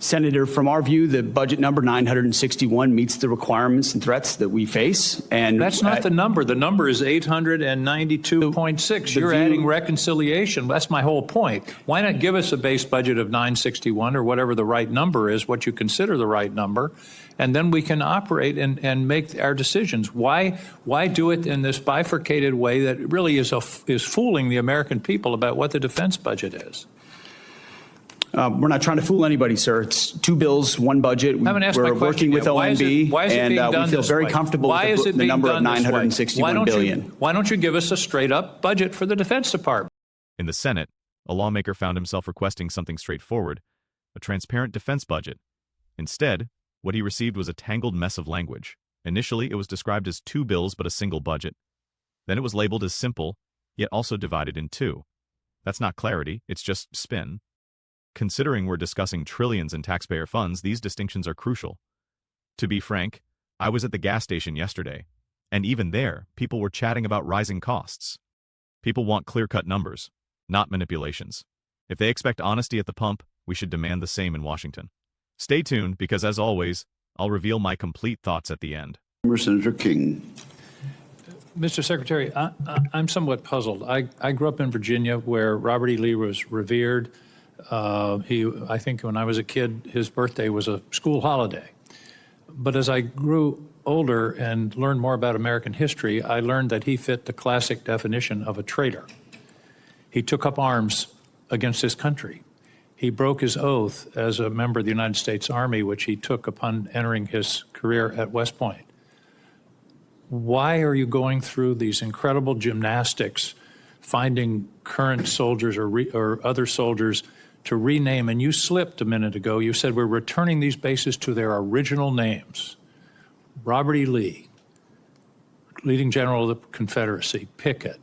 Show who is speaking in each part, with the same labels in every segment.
Speaker 1: Senator, from our view, the budget number 961 meets the requirements and threats that we face. And
Speaker 2: that's not the number. The number is 892.6. You're adding reconciliation. That's my whole point. Why not give us a base budget of 961 or whatever the right number is, what you consider the right number, and then we can operate and make our decisions. Why do it in this bifurcated way that really is fooling the American people about what the defense budget is?
Speaker 1: We're not trying to fool anybody, sir. It's two bills, one budget. We're working with OMB, and we feel very comfortable with the number of $961 billion.
Speaker 2: Why don't you give us a straight-up budget for the Defense Department?
Speaker 3: In the Senate, a lawmaker found himself requesting something straightforward, a transparent defense budget. Instead, what he received was a tangled mess of language. Initially, it was described as two bills but a single budget. Then it was labeled as simple, yet also divided in two. That's not clarity, it's just spin. Considering we're discussing trillions in taxpayer funds, these distinctions are crucial. To be frank, I was at the gas station yesterday, and even there, people were chatting about rising costs. People want clear-cut numbers, not manipulations. If they expect honesty at the pump, we should demand the same in Washington. Stay tuned, because as always, I'll reveal my complete thoughts at the end.
Speaker 4: Senator King.
Speaker 2: Mr. Secretary, I'm somewhat puzzled. I grew up in Virginia, where Robert E. Lee was revered. I think when I was a kid, his birthday was a school holiday. But as I grew older and learned more about American history, I learned that he fit the classic definition of a traitor. He took up arms against his country. He broke his oath as a member of the United States Army, which he took upon entering his career at West Point. Why are you going through these incredible gymnastics, finding current soldiers or other soldiers to rename? And you slipped a minute ago. You said we're returning these bases to their original names. Robert E. Lee, leading general of the Confederacy, Pickett,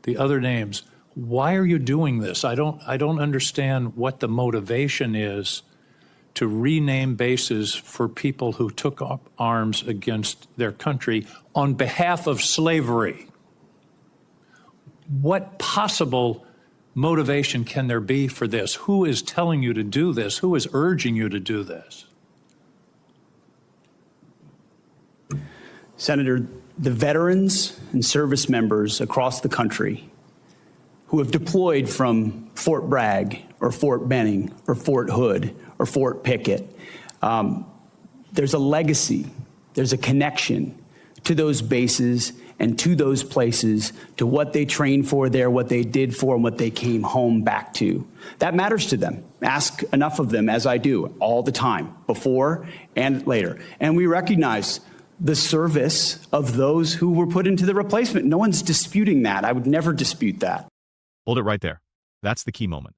Speaker 2: the other names. Why are you doing this? I don't understand what the motivation is to rename bases for people who took up arms against their country on behalf of slavery. What possible motivation can there be for this? Who is telling you to do this? Who is urging you to do this?
Speaker 1: Senator, the veterans and service members across the country who have deployed from Fort Bragg or Fort Benning or Fort Hood or Fort Pickett, there's a legacy, there's a connection to those bases and to those places, to what they trained for there, what they did for, and what they came home back to. That matters to them. Ask enough of them, as I do, all the time, before and later. And we recognize the service of those who were put into the replacement. No one's disputing that. I would never dispute that.
Speaker 3: Hold it right there. That's the key moment.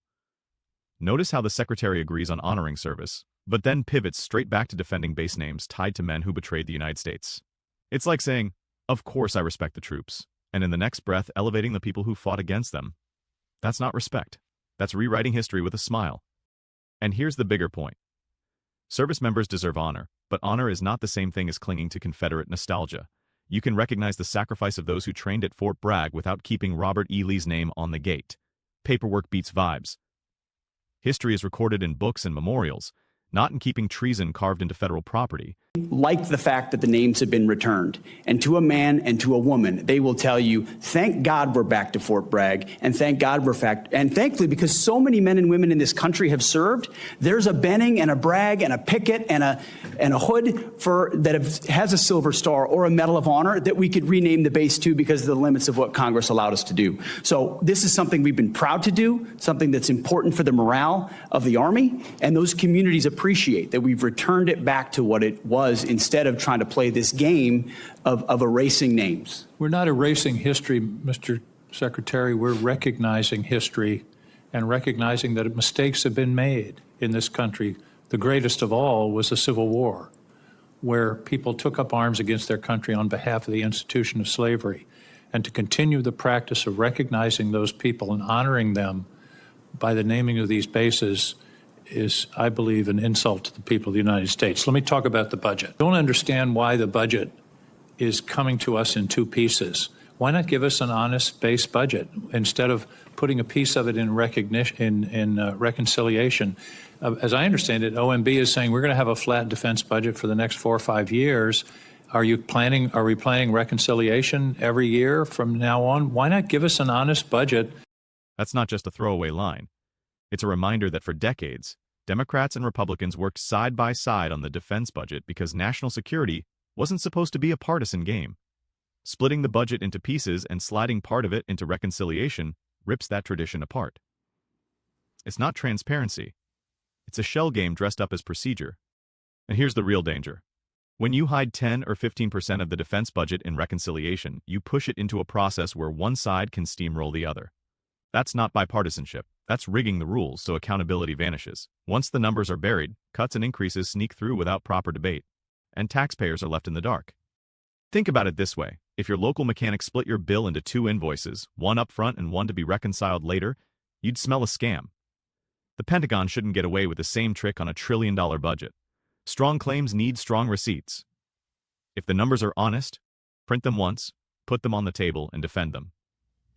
Speaker 3: Notice how the Secretary agrees on honoring service, but then pivots straight back to defending base names tied to men who betrayed the United States. It's like saying, of course I respect the troops, and in the next breath elevating the people who fought against them. That's not respect. That's rewriting history with a smile. And here's the bigger point. Service members deserve honor, but honor is not the same thing as clinging to Confederate nostalgia. You can recognize the sacrifice of those who trained at Fort Bragg without keeping Robert E. Lee's name on the gate. Paperwork beats vibes. History is recorded in books and memorials, not in keeping treason carved into federal property.
Speaker 1: Like the fact that the names have been returned. And to a man and to a woman, they will tell you, thank God we're back to Fort Bragg, and thank God we're back. And thankfully, because so many men and women in this country have served, there's a Benning and a Bragg and a Pickett and a Hood has a Silver Star or a Medal of Honor that we could rename the base to because of the limits of what Congress allowed us to do. So this is something we've been proud to do, something that's important for the morale of the Army, and those communities appreciate that we've returned it back to what it was instead of trying to play this game of erasing names.
Speaker 2: We're not erasing history, Mr. Secretary. We're recognizing history and recognizing that mistakes have been made in this country. The greatest of all was the Civil War, where people took up arms against their country on behalf of the institution of slavery. And to continue the practice of recognizing those people and honoring them by the naming of these bases is, I believe, an insult to the people of the United States. Let me talk about the budget. I don't understand why the budget is coming to us in two pieces. Why not give us an honest base budget instead of putting a piece of it in recognition, reconciliation? as I understand it, OMB is saying we're going to have a flat defense budget for the next 4 or 5 years. Are we planning reconciliation every year from now on? Why not give us an honest budget?
Speaker 3: That's not just a throwaway line. It's a reminder that for decades, Democrats and Republicans worked side by side on the defense budget because national security wasn't supposed to be a partisan game. Splitting the budget into pieces and sliding part of it into reconciliation rips that tradition apart. It's not transparency. It's a shell game dressed up as procedure. And here's the real danger. When you hide 10 or 15% of the defense budget in reconciliation, you push it into a process where one side can steamroll the other. That's not bipartisanship. That's rigging the rules so accountability vanishes. Once the numbers are buried, cuts and increases sneak through without proper debate, and taxpayers are left in the dark. Think about it this way. If your local mechanic split your bill into 2 invoices, one up front and one to be reconciled later, you'd smell a scam. The Pentagon shouldn't get away with the same trick on a $1 trillion budget. Strong claims need strong receipts. If the numbers are honest, print them once, put them on the table, and defend them.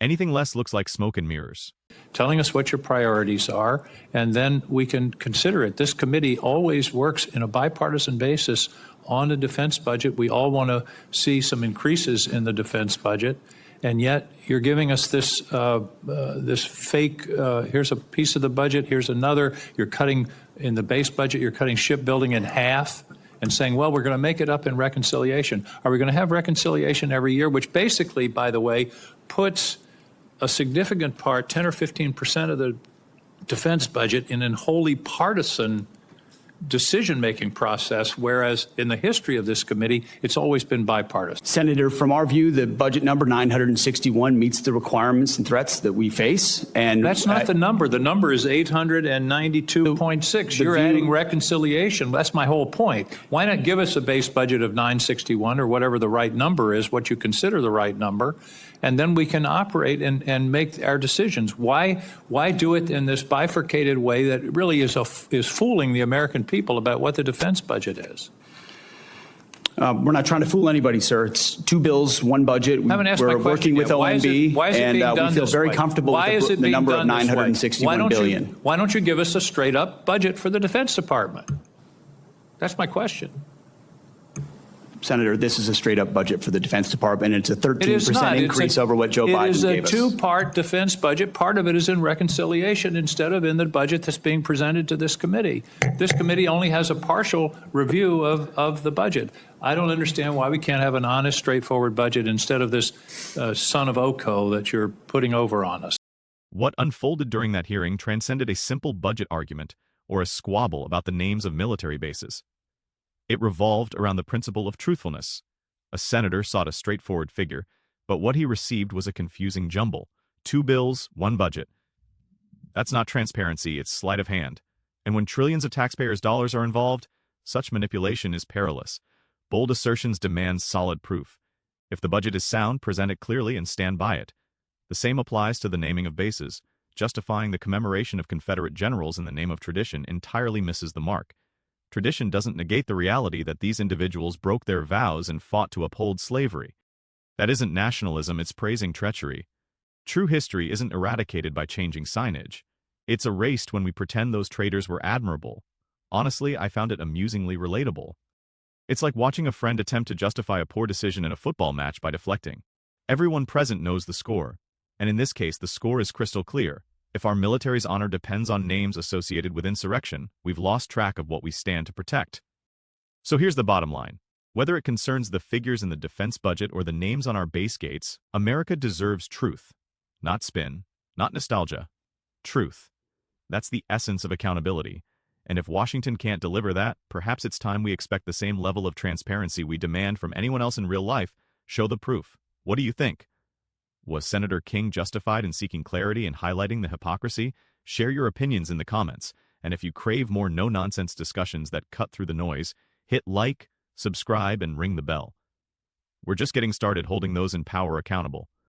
Speaker 3: Anything less looks like smoke and mirrors.
Speaker 2: Telling us what your priorities are, and then we can consider it. This committee always works in a bipartisan basis on the defense budget. We all want to see some increases in the defense budget, and yet you're giving us this this fake, here's a piece of the budget, here's another. You're cutting in the base budget, you're cutting shipbuilding in half and saying, well, we're going to make it up in reconciliation. Are we going to have reconciliation every year, which basically, by the way, puts a significant part, 10 or 15% of the defense budget in an wholly partisan decision-making process, whereas in the history of this committee, it's always been bipartisan.
Speaker 1: Senator, from our view, the budget number 961 meets the requirements and threats that we face. And
Speaker 2: that's not the number. The number is 892.6. You're adding reconciliation. That's my whole point. Why not give us a base budget of 961 or whatever the right number is, what you consider the right number, and then we can operate and make our decisions. Why do it in this bifurcated way that really is fooling the American people about what the defense budget is?
Speaker 1: We're not trying to fool anybody, sir. It's 2 bills, 1 budget. We're working with OMB, and we feel very comfortable with the number of 961 billion.
Speaker 2: Why don't you give us a straight-up budget for the Defense Department? That's my question.
Speaker 1: Senator, this is a straight-up budget for the Defense Department. It's a 13% increase over what Joe Biden gave us.
Speaker 2: It is a 2-part defense budget. Part of it is in reconciliation instead of in the budget that's being presented to this committee. This committee only has a partial review of the budget. I don't understand why we can't have an honest, straightforward budget instead of this son of Oko that you're putting over on us.
Speaker 3: What unfolded during that hearing transcended a simple budget argument or a squabble about the names of military bases. It revolved around the principle of truthfulness. A senator sought a straightforward figure, but what he received was a confusing jumble. 2 bills, 1 budget. That's not transparency, it's sleight of hand. And when trillions of taxpayers' dollars are involved, such manipulation is perilous. Bold assertions demand solid proof. If the budget is sound, present it clearly and stand by it. The same applies to the naming of bases. Justifying the commemoration of Confederate generals in the name of tradition entirely misses the mark. Tradition doesn't negate the reality that these individuals broke their vows and fought to uphold slavery. That isn't nationalism, it's praising treachery. True history isn't eradicated by changing signage. It's erased when we pretend those traitors were admirable. Honestly, I found it amusingly relatable. It's like watching a friend attempt to justify a poor decision in a football match by deflecting. Everyone present knows the score, and in this case the score is crystal clear. If our military's honor depends on names associated with insurrection, we've lost track of what we stand to protect. So here's the bottom line. Whether it concerns the figures in the defense budget or the names on our base gates, America deserves truth. Not spin, not nostalgia. Truth. That's the essence of accountability. And if Washington can't deliver that, perhaps it's time we expect the same level of transparency we demand from anyone else in real life. Show the proof. What do you think? Was Senator King justified in seeking clarity and highlighting the hypocrisy? Share your opinions in the comments, and if you crave more no-nonsense discussions that cut through the noise, hit like, subscribe, and ring the bell. We're just getting started holding those in power accountable.